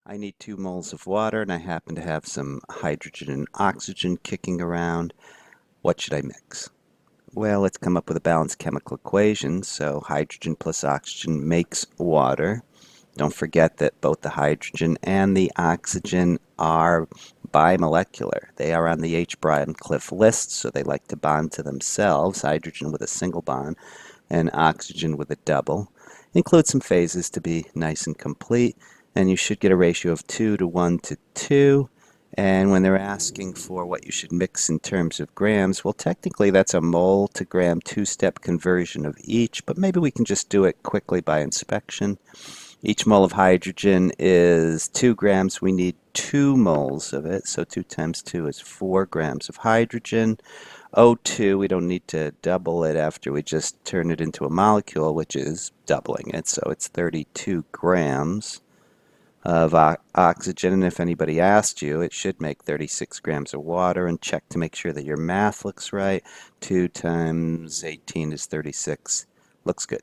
I need 2 moles of water and I happen to have some hydrogen and oxygen kicking around. What should I mix? Well, let's come up with a balanced chemical equation. So hydrogen plus oxygen makes water. Don't forget that both the hydrogen and the oxygen are bimolecular. They are on the H-Brian-Cliff list, so they like to bond to themselves, hydrogen with a single bond and oxygen with a double. Include some phases to be nice and complete, and you should get a ratio of 2 to 1 to 2. And when they're asking for what you should mix in terms of grams, well, technically that's a mole to gram two-step conversion of each, but maybe we can just do it quickly by inspection. Each mole of hydrogen is 2 grams. We need 2 moles of it, so 2 times 2 is 4 grams of hydrogen. O2, we don't need to double it after we just turn it into a molecule, which is doubling it, so it's 32 grams of oxygen. And if anybody asked you, it should make 36 grams of water. And check to make sure that your math looks right. 2 times 18 is 36. Looks good.